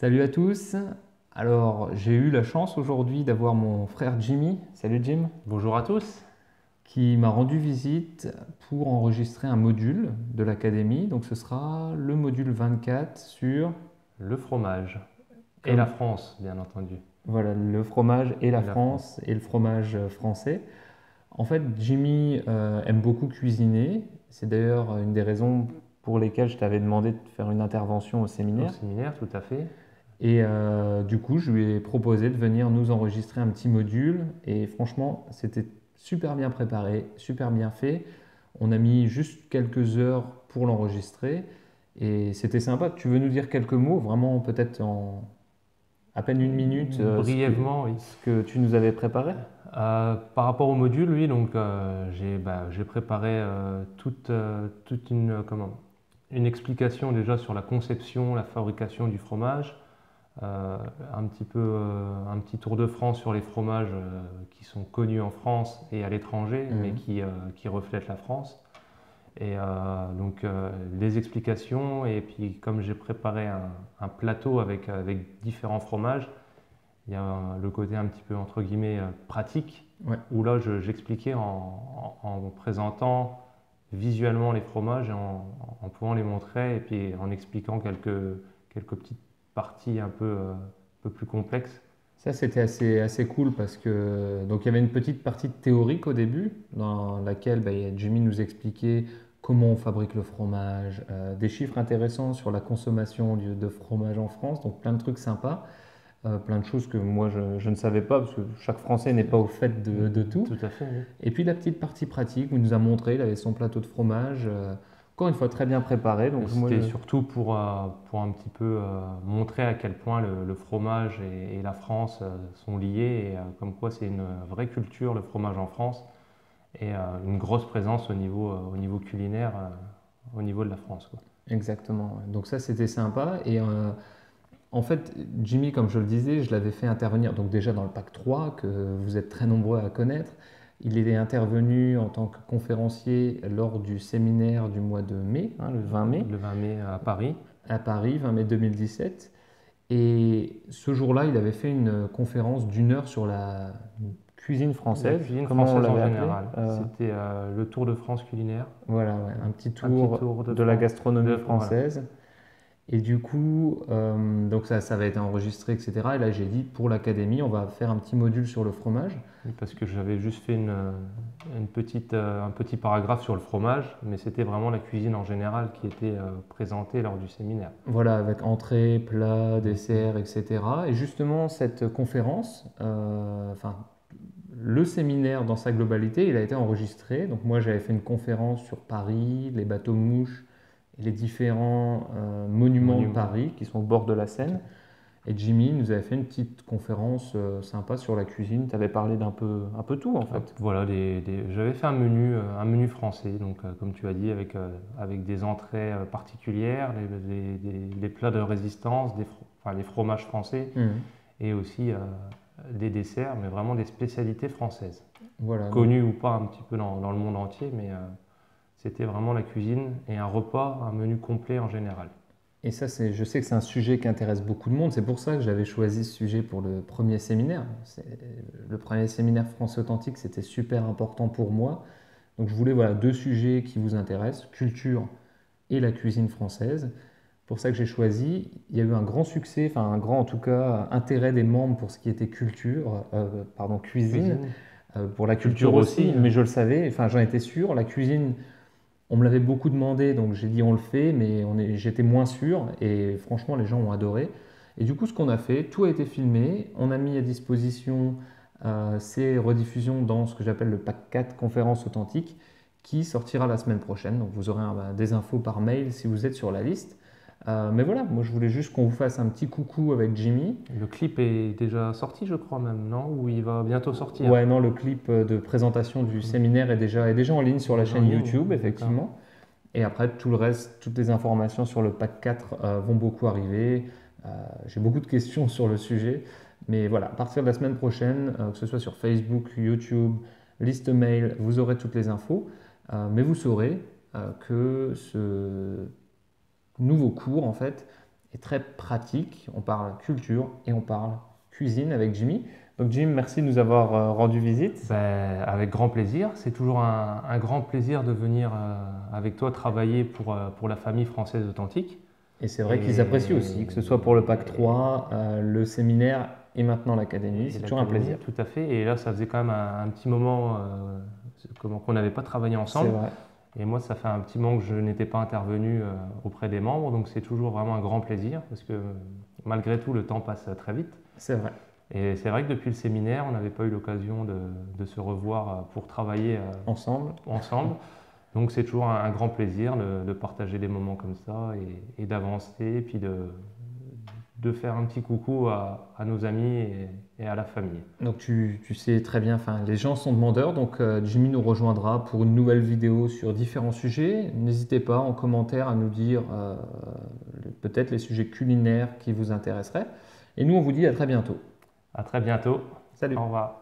Salut à tous. Alors, j'ai eu la chance aujourd'hui d'avoir mon frère Jimmy, salut Jim, Bonjour à tous. qui m'a rendu visite pour enregistrer un module de l'académie. Donc, ce sera le module 24 sur, Le fromage et la comme, France, bien entendu. voilà, le fromage et la Et la France. France et le fromage français. En fait, Jimmy aime beaucoup cuisiner. C'est d'ailleurs une des raisons pour lesquelles je t'avais demandé de faire une intervention au Au séminaire. séminaire, tout à fait. Et du coup, je lui ai proposé de venir nous enregistrer un petit module. Et franchement, c'était super bien préparé, super bien fait. On a mis juste quelques heures pour l'enregistrer. Et c'était sympa. Tu veux nous dire quelques mots, vraiment peut-être en à peine une minute, Brièvement, oui. ce que tu nous avais préparé? Par rapport au module, oui, donc j'ai préparé toute une explication déjà sur la conception, la fabrication du fromage, un petit tour de France sur les fromages qui sont connus en France et à l'étranger, mais Mhm. qui reflètent la France. Et les explications, et puis comme j'ai préparé un plateau avec différents fromages, il y a le côté un petit peu entre guillemets pratique, Ouais, où là j'expliquais en présentant visuellement les fromages et en pouvant les montrer, et puis en expliquant quelques petites parties un peu plus complexes. ça c'était assez cool parce que donc il y avait une petite partie théorique au début dans laquelle Jimmy nous expliquait comment on fabrique le fromage, des chiffres intéressants sur la consommation de fromage en France, donc plein de trucs sympas, plein de choses que moi je ne savais pas parce que chaque Français n'est pas au fait de tout. Tout à fait, oui. Et puis la petite partie pratique où il nous a montré, il avait son plateau de fromage, encore une fois très bien préparé, donc moi C'était surtout pour un petit peu montrer à quel point le fromage et la France sont liés, et comme quoi c'est une vraie culture, le fromage en France, et une grosse présence au niveau culinaire, au niveau de la France, quoi. exactement. Ouais. Donc ça c'était sympa et en fait, Jimmy, comme je le disais, je l'avais fait intervenir donc déjà dans le pack 3 que vous êtes très nombreux à connaître. Il est intervenu en tant que conférencier lors du séminaire du mois de mai, hein, le 20 mai, Le 20 mai à Paris. à Paris, 20 mai 2017. Et ce jour-là, il avait fait une conférence d'une heure sur la cuisine La française, cuisine comment on française en l'avait appelé. général. C'était le Tour de France culinaire. Voilà, ouais, un petit Un petit tour tour de de la France. gastronomie Voilà. française. Et du coup, donc ça va être enregistré, etc. Et là, j'ai dit, pour l'académie, on va faire un petit module sur le fromage. Oui, parce que j'avais juste fait un petit paragraphe sur le fromage, mais c'était vraiment la cuisine en général qui était présentée lors du séminaire. Voilà, avec entrée, plat, dessert, etc. Et justement, cette conférence, enfin, le séminaire dans sa globalité, il a été enregistré. Donc moi, j'avais fait une conférence sur Paris, les bateaux-mouches et les différents monuments de Monument. Paris qui sont au bord de la Seine. Et Jimmy nous avait fait une petite conférence sympa sur la cuisine. Tu avais parlé un peu tout en fait. Voilà, j'avais fait un menu français, donc comme tu as dit, avec des entrées particulières, les plats de résistance, enfin, les fromages français, Mhm. et aussi des desserts, mais vraiment des spécialités françaises, Voilà, donc, connues ou pas un petit peu dans le monde entier, mais c'était vraiment la cuisine et un repas, un menu complet en général. et ça, je sais que c'est un sujet qui intéresse beaucoup de monde. C'est pour ça que j'avais choisi ce sujet pour le premier séminaire. Le premier séminaire France Authentique, c'était super important pour moi. Donc je voulais voilà, deux sujets qui vous intéressent, culture et la cuisine française. Pour ça que j'ai choisi. Il y a eu un grand succès, enfin un grand en tout cas intérêt des membres pour ce qui était cuisine, Cuisine, pour la culture culture aussi, aussi, mais je le savais, enfin j'en étais sûr. La cuisine, on me l'avait beaucoup demandé, donc j'ai dit on le fait, mais j'étais moins sûr et franchement les gens ont adoré. Et du coup ce qu'on a fait, tout a été filmé, on a mis à disposition ces rediffusions dans ce que j'appelle le pack 4 conférence authentique qui sortira la semaine prochaine. Donc vous aurez des infos par mail si vous êtes sur la liste. Mais voilà, moi je voulais juste qu'on vous fasse un petit coucou avec Jimmy. le clip est déjà sorti, je crois même, non? Ou il va bientôt sortir? Ouais, non, le clip de présentation du séminaire est déjà en ligne sur la Déjà en chaîne ligne, YouTube, d'accord. effectivement. Et après, tout le reste, toutes les informations sur le pack 4 vont beaucoup arriver. J'ai beaucoup de questions sur le sujet. Mais voilà, à partir de la semaine prochaine, que ce soit sur Facebook, YouTube, liste mail, vous aurez toutes les infos. Mais vous saurez que ce nouveau cours, en fait, est très pratique. On parle culture et on parle cuisine avec Jimmy. Donc Jim, merci de nous avoir rendu visite. Ben, avec grand plaisir. C'est toujours un grand plaisir de venir avec toi travailler pour la famille française authentique. Et c'est vrai qu'ils apprécient aussi, que ce soit pour le Pack 3, le séminaire et maintenant l'académie. C'est toujours un plaisir. Tout à fait. Et là, ça faisait quand même un petit moment qu'on n'avait pas travaillé C'est ensemble. vrai. Et moi, ça fait un petit moment que je n'étais pas intervenu auprès des membres. Donc, c'est toujours vraiment un grand plaisir parce que malgré tout, le temps passe très vite. C'est vrai. Et c'est vrai que depuis le séminaire, on n'avait pas eu l'occasion de se revoir pour travailler Ensemble. Donc c'est toujours un grand plaisir de partager des moments comme ça et d'avancer et puis de faire un petit coucou à nos amis et à la famille. Donc tu sais très bien, enfin, les gens sont demandeurs, donc Jimmy nous rejoindra pour une nouvelle vidéo sur différents sujets. N'hésitez pas en commentaire à nous dire peut-être les sujets culinaires qui vous intéresseraient. Et nous, on vous dit à très bientôt. À très bientôt. Salut. Au revoir.